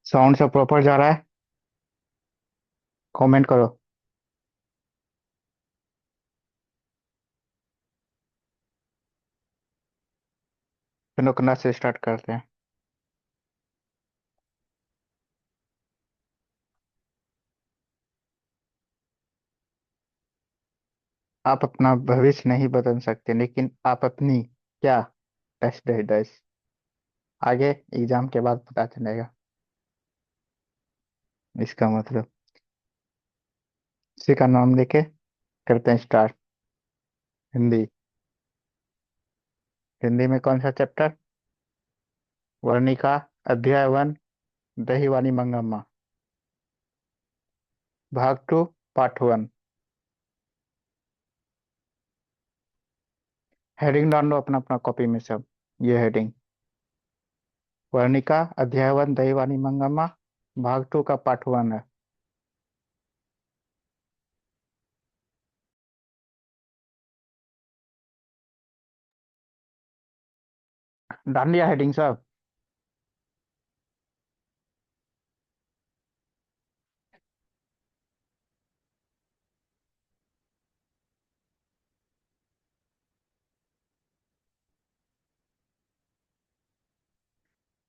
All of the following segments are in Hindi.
साउंड सब प्रॉपर जा रहा है। कमेंट करो। चलो करना से स्टार्ट करते हैं। आप अपना भविष्य नहीं बदल सकते लेकिन आप अपनी क्या डैश डैश डैश आगे एग्जाम के बाद पता चलेगा। इसका मतलब इसी का नाम लेके करते हैं स्टार्ट। हिंदी। हिंदी में कौन सा चैप्टर? वर्णिका। अध्याय वन। दहीवानी मंगम्मा। भाग टू। Part one. हेडिंग डाल लो अपना अपना कॉपी में सब। ये हेडिंग। वर्णिका अध्याय वन दहीवानी मंगम्मा। भाग टू का पार्ट वन है। डाल लिया हेडिंग सब।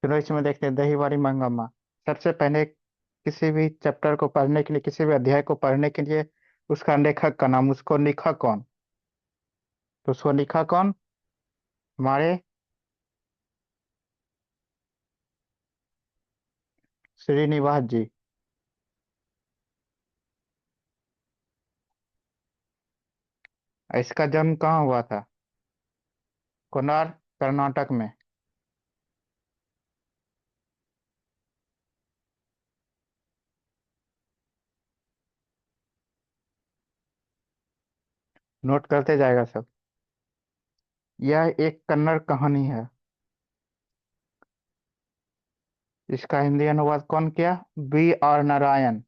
चलो इसमें देखते हैं दहीवारी मंगम्मा। सबसे पहले किसी भी चैप्टर को पढ़ने के लिए, किसी भी अध्याय को पढ़ने के लिए उसका लेखक का नाम, उसको लिखा कौन, तो उसको लिखा कौन? हमारे श्रीनिवास जी। इसका जन्म कहाँ हुआ था? कोलार, कर्नाटक में। नोट करते जाएगा सब। यह एक कन्नड़ कहानी है। इसका हिंदी अनुवाद कौन किया? B R Narayan.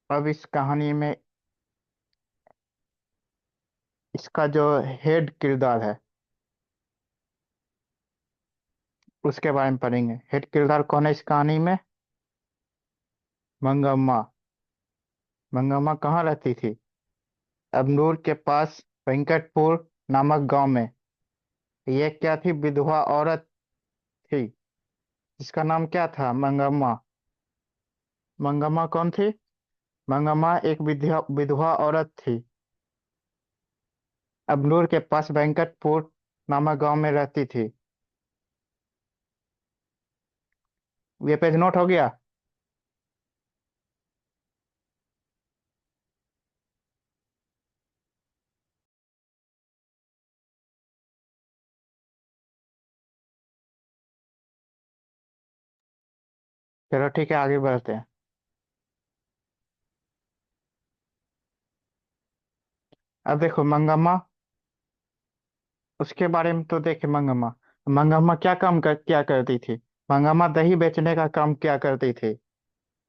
अब इस कहानी में इसका जो हेड किरदार है उसके बारे में पढ़ेंगे। हेड किरदार कौन है इस कहानी में? मंगम्मा। मंगम्मा कहाँ रहती थी? अबनूर के पास वेंकटपुर नामक गांव में। ये क्या थी? विधवा औरत थी। जिसका नाम क्या था? मंगम्मा। मंगम्मा कौन थी? मंगम्मा एक विधवा औरत थी। अबनूर के पास वेंकटपुर नामक गांव में रहती थी। ये पेज नोट हो गया? चलो ठीक है, आगे बढ़ते हैं। अब देखो मंगम्मा, उसके बारे में तो देखे। मंगम्मा मंगम्मा क्या करती थी? मंगम्मा दही बेचने का काम क्या करती थी?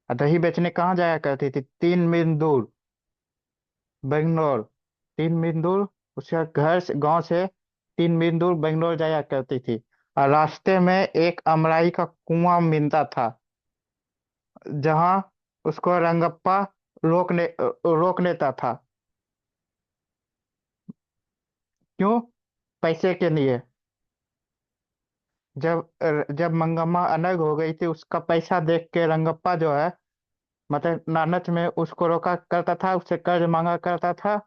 और दही बेचने कहाँ जाया करती थी? 3 मील दूर, बेंगलोर। 3 मील दूर उसका घर से, गांव से 3 मील दूर बेंगलोर जाया करती थी। और रास्ते में एक अमराई का कुआं मिलता था, जहां उसको रंगप्पा रोक लेता था। क्यों? पैसे के लिए। जब मंगम्मा अलग हो गई थी, उसका पैसा देख के रंगप्पा जो है, मतलब लालच में उसको रोका करता था, उससे कर्ज मांगा करता था।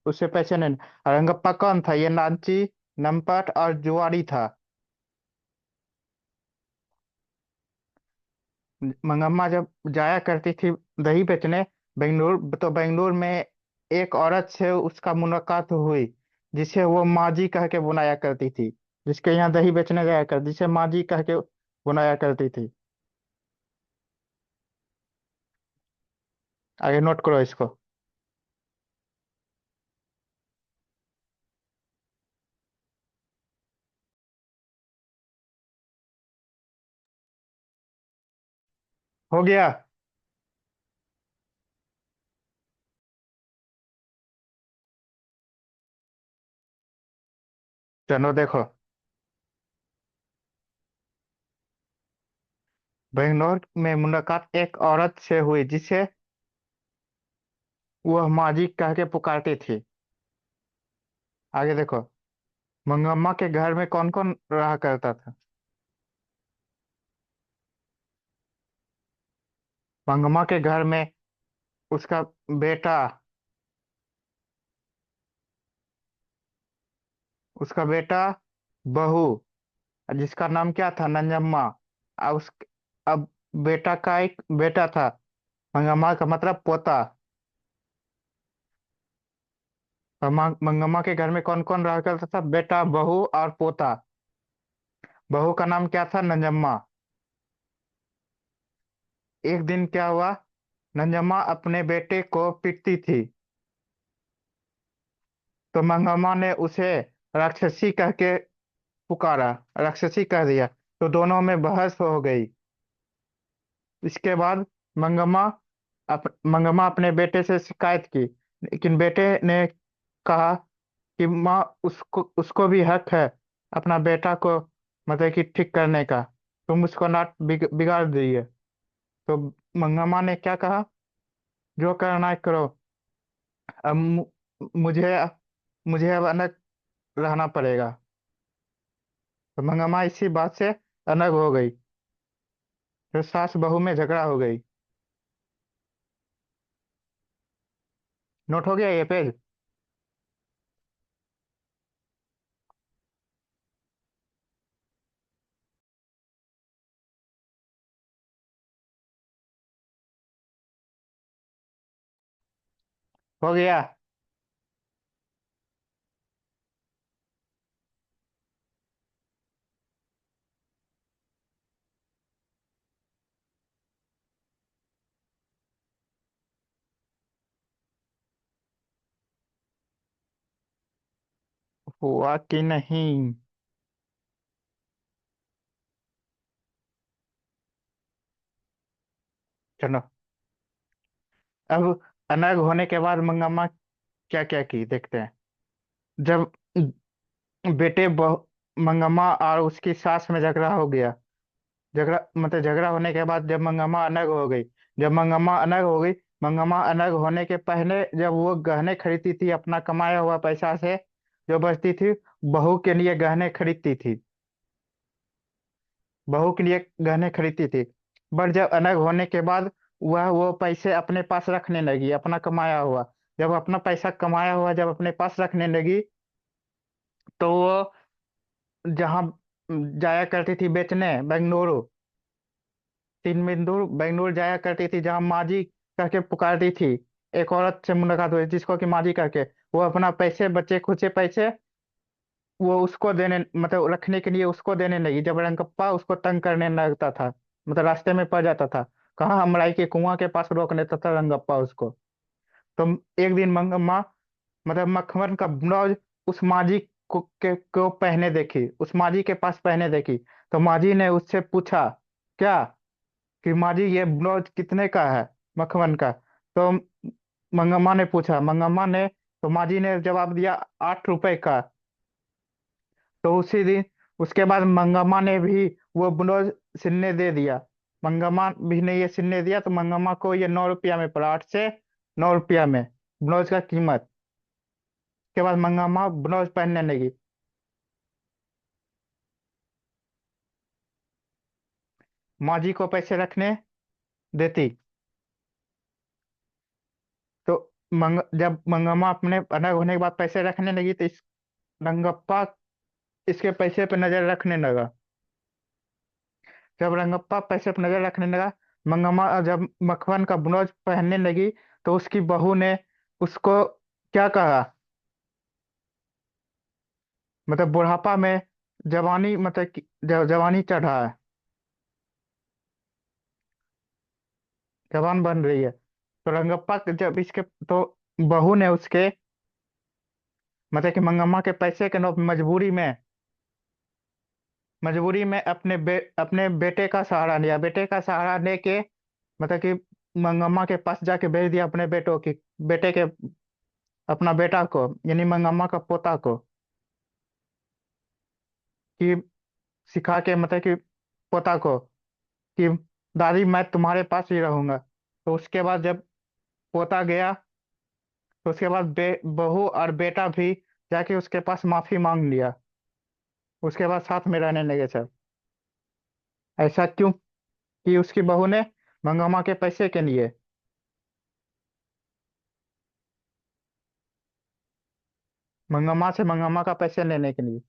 उससे पैसे नहीं। रंगप्पा कौन था? ये लालची, नमपट और जुआरी था। मंगम्मा जब जाया करती थी दही बेचने बेंगलुरु, तो बेंगलुरु में एक औरत से उसका मुलाकात हुई। जिसे वो माजी कह के बुलाया करती थी, जिसके यहाँ दही बेचने जाया कर, जिसे माजी कह के बुलाया करती थी। आगे नोट करो इसको। हो गया। चलो देखो। बेंगलोर में मुलाकात एक औरत से हुई जिसे वह माजी कह के पुकारती थी। आगे देखो। मंगम्मा के घर में कौन कौन रहा करता था? मंगम्मा के घर में उसका बेटा, उसका बेटा, बहू, जिसका नाम क्या था? नंजम्मा। अब उस अब बेटा का एक बेटा था। मंगम्मा का मतलब पोता। और मंगम्मा के घर में कौन कौन रहा करता था? बेटा, बहू और पोता। बहू का नाम क्या था? नंजम्मा। एक दिन क्या हुआ? नंजम्मा अपने बेटे को पीटती थी, तो मंगम्मा ने उसे राक्षसी कह के पुकारा, राक्षसी कह दिया, तो दोनों में बहस हो गई। इसके बाद मंगम्मा मंगम्मा अपने बेटे से शिकायत की, लेकिन बेटे ने कहा कि माँ, उसको उसको भी हक है अपना बेटा को मतलब कि ठीक करने का। तुम उसको ना बिगाड़ दिए। तो मंगम्मा ने क्या कहा? जो करना है करो। अब मुझे मुझे अब अलग रहना पड़ेगा। तो मंगम्मा इसी बात से अलग हो गई। फिर सास बहू में झगड़ा हो गई। नोट हो गया ये पेज? हो गया। हुआ कि नहीं? चलो। अब अलग होने के बाद मंगम्मा क्या क्या की देखते हैं। जब बेटे मंगम्मा और उसकी सास में झगड़ा हो गया। झगड़ा मतलब झगड़ा होने के बाद जब मंगम्मा अलग हो गई। जब मंगम्मा अलग हो गई, मंगम्मा अलग होने के पहले जब वो गहने खरीदती थी अपना कमाया हुआ पैसा से, जो बचती थी, बहू के लिए गहने खरीदती थी। बहू के लिए गहने खरीदती थी। बट जब अलग होने के बाद वह वो पैसे अपने पास रखने लगी, अपना कमाया हुआ। जब अपना पैसा कमाया हुआ जब अपने पास रखने लगी, तो वो जहाँ जाया करती थी बेचने, बेंगलुरु, तीन बिंदु बेंगलुरु जाया करती थी, जहाँ माजी करके पुकारती थी। एक औरत से मुलाकात हुई जिसको कि माजी करके, वो अपना पैसे, बचे खुचे पैसे, वो उसको देने मतलब रखने के लिए उसको देने लगी। जब रंगप्पा उसको तंग करने लगता था, मतलब रास्ते में पड़ जाता था, कहाँ हमराई के कुआं के पास रोक लेता था रंगप्पा उसको। तो एक दिन मंगम्मा मतलब मखमल का ब्लाउज उस माजी को पहने देखी, उस माजी के पास पहने देखी। तो माजी ने उससे पूछा क्या, कि माजी ये ब्लाउज कितने का है, मखमल का? तो मंगम्मा ने पूछा, मंगम्मा ने तो माजी ने जवाब दिया 8 रुपए का। तो उसी दिन उसके बाद मंगम्मा ने भी वो ब्लाउज सिलने दे दिया। मंगम्मा भी ने ये सिलने दिया, तो मंगम्मा को ये 9 रुपया में पड़ा, 8 से 9 रुपया में ब्लाउज का कीमत। के बाद मंगम्मा ब्लाउज पहनने लगी। माँ जी को पैसे रखने देती। तो जब मंगम्मा अपने अलग होने के बाद पैसे रखने लगी, तो इस रंगप्पा इसके पैसे पे नजर रखने लगा। जब रंगप्पा पैसे पे नजर रखने लगा, मंगम्मा जब मखमल का ब्लाउज पहनने लगी, तो उसकी बहू ने उसको क्या कहा? मतलब बुढ़ापा में जवानी, मतलब जवानी चढ़ा है, जवान बन रही है। तो रंगप्पा जब इसके तो बहू ने उसके, मतलब कि मंगम्मा के पैसे के मजबूरी में अपने बेटे का सहारा लिया, बेटे का सहारा लेके मतलब कि मंगम्मा के पास जाके भेज दिया अपने बेटे के, अपना बेटा को, यानी मंगम्मा का पोता को, कि सिखा के, मतलब कि पोता को, कि दादी मैं तुम्हारे पास ही रहूंगा। तो उसके बाद जब पोता गया, तो उसके बाद बहू और बेटा भी जाके उसके पास माफी मांग लिया। उसके बाद साथ में रहने लगे सब। ऐसा क्यों? कि उसकी बहू ने मंगम्मा के पैसे के लिए। मंगम्मा से मंगम्मा का पैसे लेने के लिए।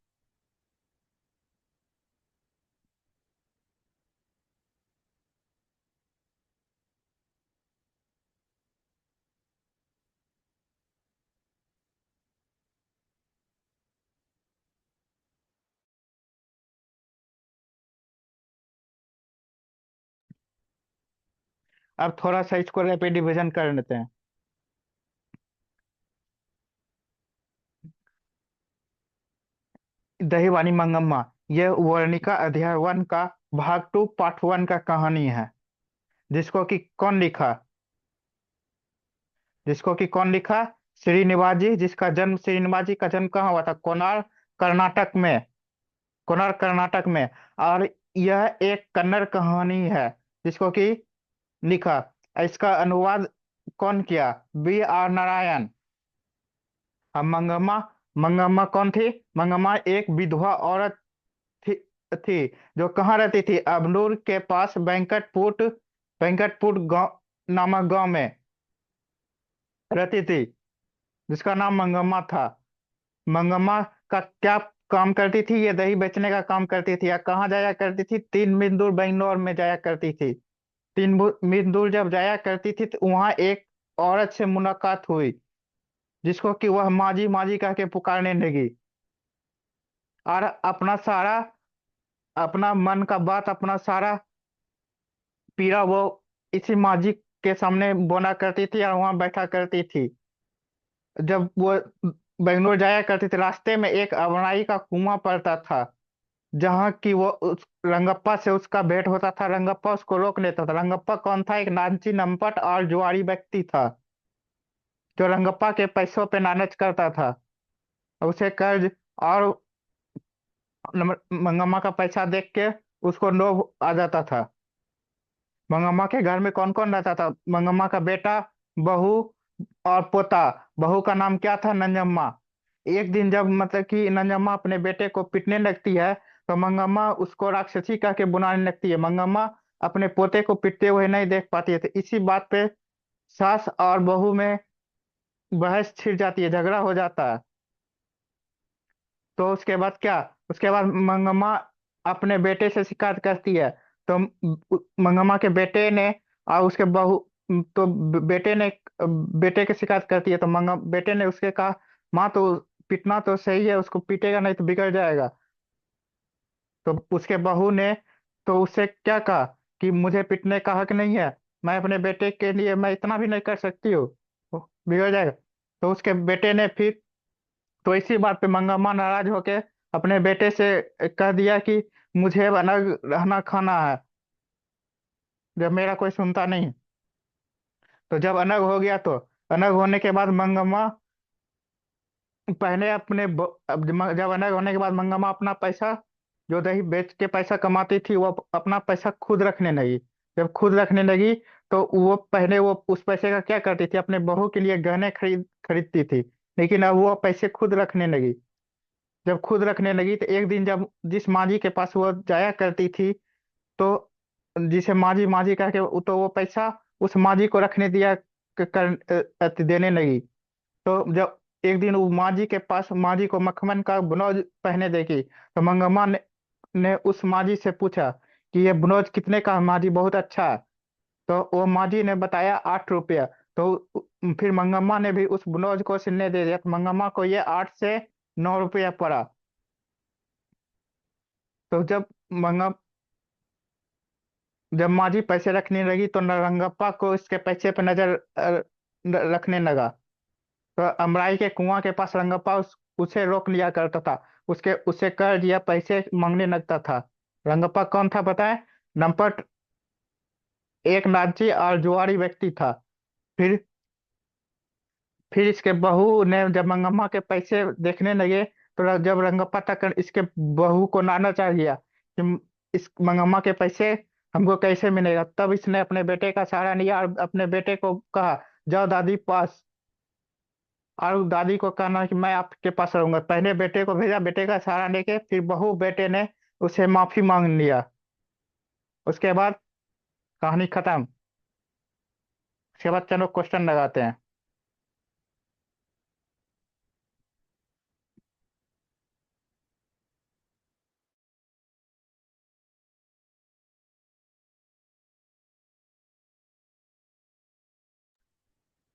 अब थोड़ा सा इसको रैपिड डिवीजन कर लेते हैं। दहीवानी मंगम्मा, यह वर्णिका अध्याय 1 का भाग 2 पार्ट 1 का कहानी है। जिसको कि कौन लिखा? जिसको कि कौन लिखा? श्रीनिवास जी, जिसका जन्म, श्रीनिवास जी का जन्म कहाँ हुआ था? कोणार्क, कर्नाटक में। कोणार्क, कर्नाटक में। और यह एक कन्नड़ कहानी है, जिसको कि लिखा। इसका अनुवाद कौन किया? B R Narayan. अब मंगम्मा, मंगम्मा कौन थी? मंगम्मा एक विधवा औरत थी, थी, जो कहाँ रहती थी? अबनूर के पास वेंकटपुर गांव नामक गांव में रहती थी, जिसका नाम मंगम्मा था। मंगम्मा का क्या काम करती थी? ये दही बेचने का काम करती थी। या कहाँ जाया करती थी? 3 मील दूर बेंगलोर में जाया करती थी। 3 मील दूर जब जाया करती थी, तो वहां एक औरत से मुलाकात हुई, जिसको कि वह माजी माजी कह के पुकारने लगी। और अपना मन का बात, अपना सारा पीड़ा वो इसी माजी के सामने बोला करती थी और वहां बैठा करती थी। जब वो बेंगलोर जाया करती थी, रास्ते में एक अवनाई का कुआं पड़ता था, जहाँ की वो उस रंगप्पा से उसका भेंट होता था। रंगप्पा उसको रोक लेता था। रंगप्पा कौन था? एक लालची, नमपट और जुआरी व्यक्ति था, जो रंगप्पा के पैसों पे लालच करता था। उसे कर्ज और मंगम्मा का पैसा देख के उसको लोभ आ जाता था। मंगम्मा के घर में कौन कौन रहता था? मंगम्मा का बेटा, बहू और पोता। बहू का नाम क्या था? नंजम्मा। एक दिन जब मतलब कि नंजम्मा अपने बेटे को पीटने लगती है, तो मंगम्मा उसको राक्षसी कह के बुलाने लगती है। मंगम्मा अपने पोते को पीटते हुए नहीं देख पाती है, तो इसी बात पे सास और बहू में बहस छिड़ जाती है, झगड़ा हो जाता है। तो उसके बाद क्या? उसके बाद मंगम्मा अपने बेटे से शिकायत करती है। तो मंगम्मा के बेटे ने और उसके बहू, तो बेटे ने बेटे की शिकायत करती है। तो बेटे ने उसके कहा, माँ तो पीटना तो सही है, उसको पीटेगा नहीं तो बिगड़ जाएगा। तो उसके बहू ने तो उससे क्या कहा कि मुझे पीटने का हक नहीं है, मैं अपने बेटे के लिए मैं इतना भी नहीं कर सकती हूँ, वो बिगड़ जाएगा। तो उसके बेटे ने फिर, तो इसी बात पे मंगम्मा नाराज होके अपने बेटे से कह दिया कि मुझे अब अलग रहना खाना है, जब मेरा कोई सुनता नहीं। तो जब अलग हो गया, तो अलग होने के बाद मंगम्मा पहले अब जब अलग होने के बाद मंगम्मा अपना पैसा, जो दही बेच के पैसा कमाती थी, वो अपना पैसा खुद रखने लगी। जब खुद रखने लगी, तो वो पहले वो उस पैसे का क्या करती थी? अपने बहू के लिए गहने खरीदती थी। लेकिन अब वो पैसे खुद रखने लगी। जब खुद रखने लगी, तो एक दिन जब जिस माँ जी के पास वो जाया करती थी, तो जिसे माँ जी कह के, तो वो पैसा उस माँ जी को रखने दिया, देने लगी। तो जब एक दिन वो माँ जी के पास, माँ जी को मखमल का ब्लाउज पहने देखी, तो मंगम्मा ने उस माँ जी से पूछा कि ये ब्लाउज कितने का है माँ जी, बहुत अच्छा है। तो वो माँ जी ने बताया 8 रुपया। तो फिर मंगम्मा ने भी उस ब्लाउज को सिलने दे दिया, तो मंगम्मा को ये 8 से 9 रुपया पड़ा। तो मंगा जब माँ जी पैसे रखने लगी तो रंगप्पा को इसके पैसे पे नजर रखने लगा। तो अमराई के कुआं के पास रंगप्पा उसे रोक लिया करता था। उसके उसे कर दिया पैसे मांगने लगता था। रंगप्पा कौन था बताए? नंबर एक नाची और जुआरी व्यक्ति था। फिर फिर इसके बहू ने जब मंगम्मा के पैसे देखने लगे तो जब रंगप्पा तक इसके बहू को नाना चाह गया कि इस मंगम्मा के पैसे हमको कैसे मिलेगा, तब इसने अपने बेटे का सहारा लिया और अपने बेटे को कहा जाओ दादी पास। और दादी को कहना कि मैं आपके पास रहूंगा। पहले बेटे को भेजा, बेटे का सहारा लेके, फिर बहू बेटे ने उसे माफी मांग लिया। उसके बाद कहानी खत्म। उसके बाद चलो क्वेश्चन लगाते हैं।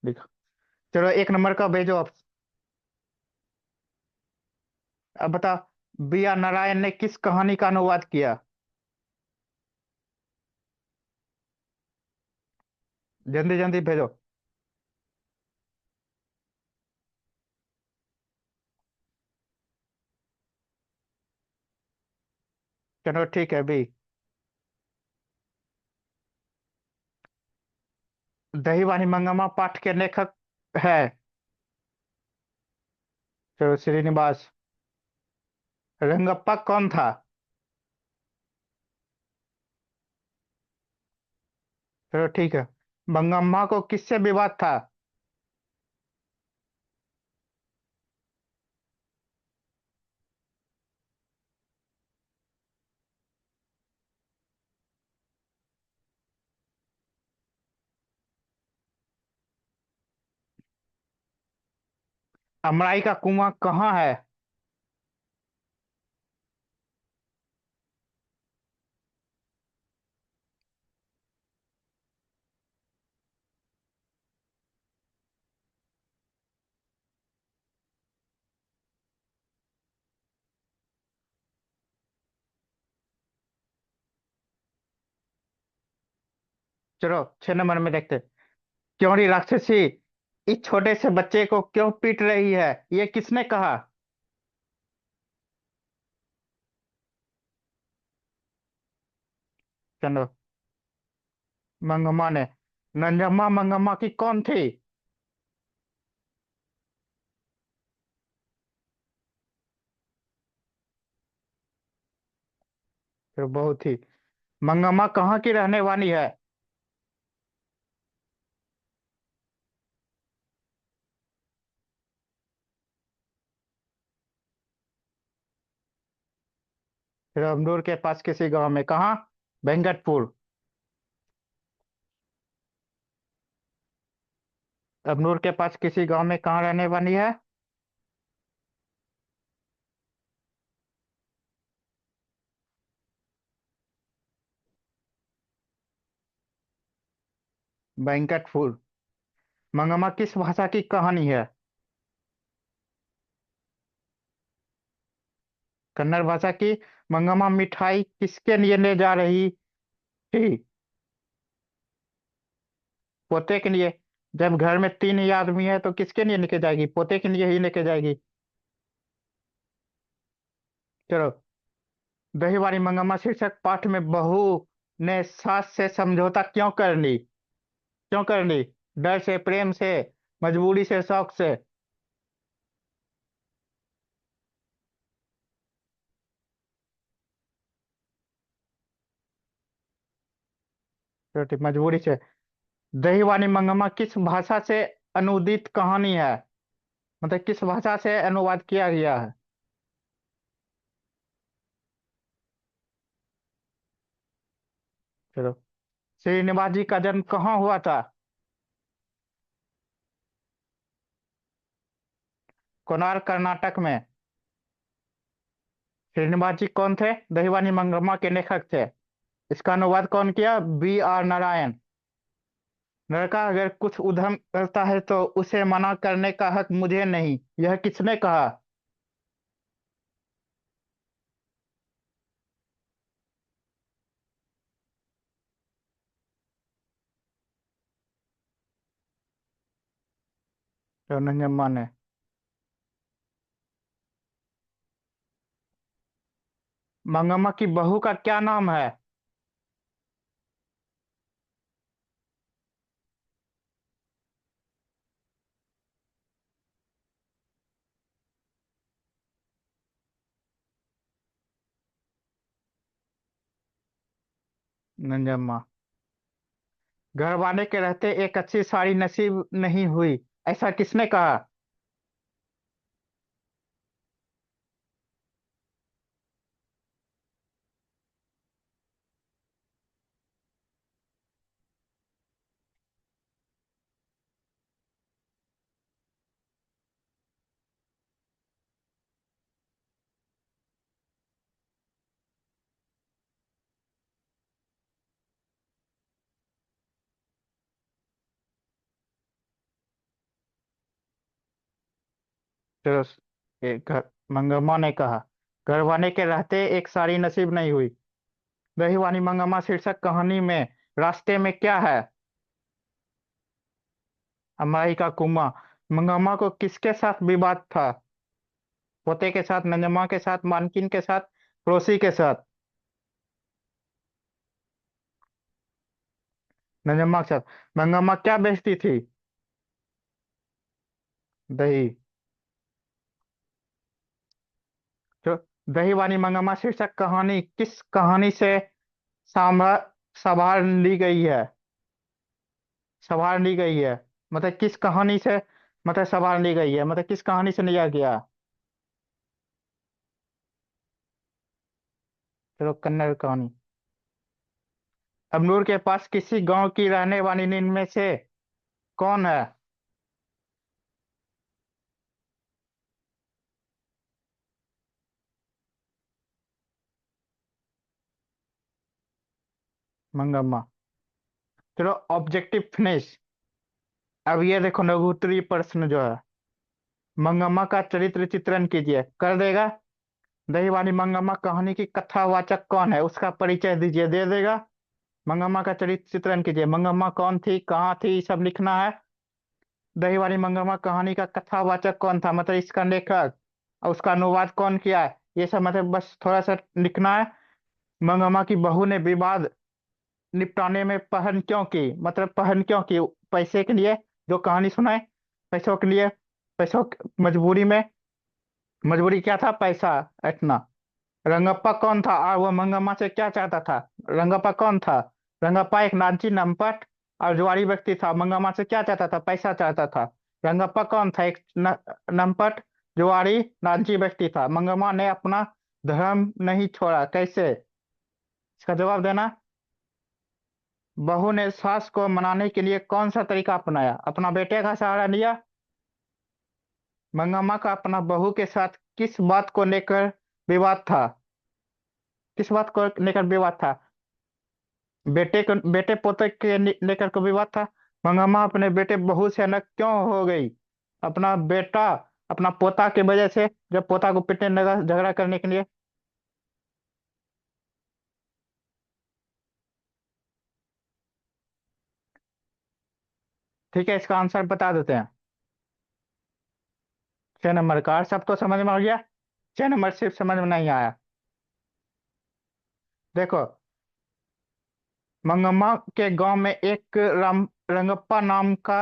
लिखो। चलो एक नंबर का भेजो आप। अब बता, बी आर नारायण ने किस कहानी का अनुवाद किया? जल्दी जल्दी भेजो। चलो ठीक है बी। दहीवानी मंगम्मा पाठ के लेखक है? चलो श्रीनिवास। रंगप्पा कौन था? चलो ठीक है। मंगम्मा को किससे विवाद था? अमराई का कुआं कहाँ है? चलो 6 नंबर में देखते। क्यों री राक्षसी इस छोटे से बच्चे को क्यों पीट रही है, ये किसने कहा? चलो मंगम्मा ने। नंजम्मा मंगम्मा की कौन थी? फिर बहुत थी। मंगम्मा कहाँ की रहने वाली है? फिर अमरूर के पास किसी गांव में, कहाँ? वेंकटपुर। अमरूर के पास किसी गांव में कहाँ रहने वाली है? वेंकटपुर। मंगम्मा किस भाषा की कहानी है? कन्नड़ भाषा की। मंगम्मा मिठाई किसके लिए ले जा रही थी? पोते के लिए। जब घर में तीन ही आदमी है तो किसके लिए लेके जाएगी? पोते के लिए ही लेके जाएगी। चलो। दही वाली मंगम्मा शीर्षक पाठ में बहू ने सास से समझौता क्यों कर ली? क्यों कर ली? डर से, प्रेम से, मजबूरी से, शौक से? चलो ठीक, मजबूरी से। दही वाली मंगम्मा किस भाषा से अनुदित कहानी है? मतलब किस भाषा से अनुवाद किया गया है? चलो। श्रीनिवास जी का जन्म कहाँ हुआ था? कोणार्क कर्नाटक में। श्रीनिवास जी कौन थे? दहीवानी मंगम्मा के लेखक थे। इसका अनुवाद कौन किया? B R Narayan. लड़का अगर कुछ उधम करता है तो उसे मना करने का हक मुझे नहीं, यह किसने कहा? तो नंजम्मा ने। मंगम्मा की बहू का क्या नाम है? नंजम्मा। घर वाले के रहते एक अच्छी साड़ी नसीब नहीं हुई, ऐसा किसने कहा? चलो। एक घर मंगम्मा ने कहा, घर वाले के रहते एक साड़ी नसीब नहीं हुई। दही वाली मंगम्मा शीर्षक कहानी में रास्ते में क्या है? अमाई का कुआं। मंगम्मा को किसके साथ विवाद था? पोते के साथ, नंजम्मा के साथ, मालकिन के साथ, पड़ोसी के साथ? नंजम्मा के साथ। मंगम्मा क्या बेचती थी? दही। जो दही वाली मंगम्मा शीर्षक कहानी किस कहानी से सामा संभाल ली गई है? संभाल ली गई है मतलब किस कहानी से? मतलब संभाल ली गई है मतलब किस कहानी से लिया गया? चलो, कन्नड़ कहानी। अबनूर के पास किसी गांव की रहने वाली इनमें से कौन है? मंगम्मा। चलो, ऑब्जेक्टिव फिनिश। अब ये देखो, लघुत्तरीय प्रश्न जो है, मंगम्मा का चरित्र चित्रण कीजिए। कर देगा? दही वाली मंगम्मा कहानी की कथावाचक कौन है, उसका परिचय दीजिए। दे देगा? मंगम्मा का चरित्र चित्रण कीजिए। मंगम्मा कौन थी, कहाँ थी, ये सब लिखना है। दही वाली मंगम्मा कहानी का कथावाचक कौन था, मतलब इसका लेखक, और उसका अनुवाद कौन किया है, ये सब मतलब बस थोड़ा सा लिखना है। मंगम्मा की बहू ने विवाद निपटाने में पहल क्यों की, मतलब पहल क्यों की? पैसे के लिए, जो कहानी सुनाए, पैसों के लिए, पैसों मजबूरी में। मजबूरी क्या था? पैसा। इतना। रंगप्पा कौन था और वो मंगम्मा से क्या चाहता था? रंगप्पा कौन था? रंगप्पा एक लालची, नमपट और जुआरी व्यक्ति था। मंगम्मा से क्या चाहता था? पैसा चाहता था। रंगप्पा कौन था? एक नमपट, जुआरी, लालची व्यक्ति था। मंगम्मा ने अपना धर्म नहीं छोड़ा, कैसे? इसका जवाब देना। बहू ने सास को मनाने के लिए कौन सा तरीका अपनाया? अपना बेटे का सहारा लिया। मंगम्मा का अपना बहू के साथ किस बात को लेकर विवाद था? किस बात को लेकर विवाद था? बेटे पोते के लेकर को विवाद था। मंगम्मा अपने बेटे बहू से अलग क्यों हो गई? अपना बेटा, अपना पोता की वजह से, जब पोता को पीटने लगा झगड़ा करने के लिए। ठीक है, इसका आंसर बता देते हैं। 6 नंबर का। और सब तो समझ में आ गया? 6 नंबर सिर्फ समझ में नहीं आया। देखो, मंगम्मा के गांव में एक रंगप्पा नाम का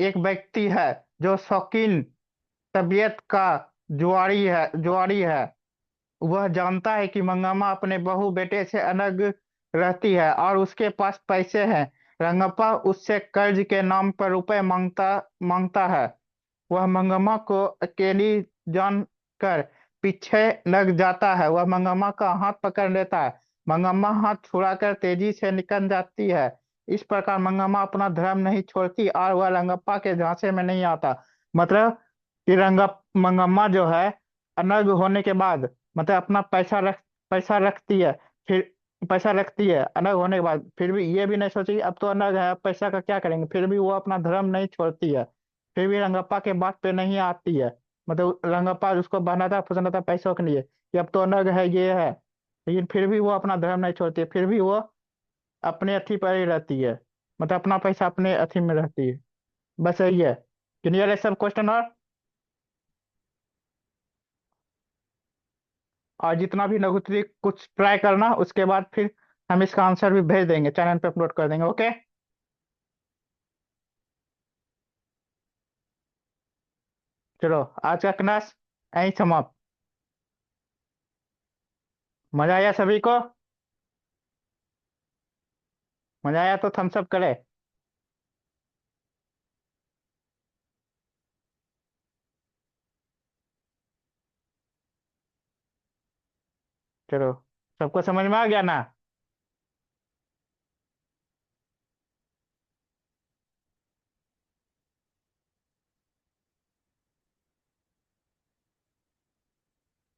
एक व्यक्ति है, जो शौकीन तबीयत का जुआरी है। वह जानता है कि मंगम्मा अपने बहू बेटे से अलग रहती है और उसके पास पैसे हैं। रंगप्पा उससे कर्ज के नाम पर रुपए मांगता मांगता है। वह मंगम्मा को अकेली जानकर पीछे लग जाता है। वह मंगम्मा का हाथ पकड़ लेता है। मंगम्मा हाथ छुड़ाकर तेजी से निकल जाती है। इस प्रकार मंगम्मा अपना धर्म नहीं छोड़ती और वह रंगप्पा के झांसे में नहीं आता। मतलब कि रंगप मंगम्मा जो है, अलग होने के बाद, मतलब अपना पैसा रखती है। फिर पैसा रखती है अलग होने के बाद, फिर भी ये भी नहीं सोची अब तो अलग है, अब पैसा का क्या करेंगे, फिर भी वो अपना धर्म नहीं छोड़ती है। फिर भी रंगप्पा के बात पे नहीं आती है। मतलब रंगप्पा उसको बहनाता फुसलाता पैसों के लिए कि अब तो अलग है, ये है। लेकिन फिर भी वो अपना धर्म नहीं छोड़ती है, फिर भी वो अपने अथी पर ही रहती है। मतलब अपना पैसा अपने अथी में रहती है। बस यही है। क्लियर है सब क्वेश्चन? और जितना भी लघुत्री कुछ ट्राई करना, उसके बाद फिर हम इसका आंसर भी भेज देंगे, चैनल पे अपलोड कर देंगे। ओके। चलो, आज का क्लास यहीं समाप्त। मजा आया सभी को? मजा आया तो थम्स अप करे। चलो, सबको समझ में आ गया ना?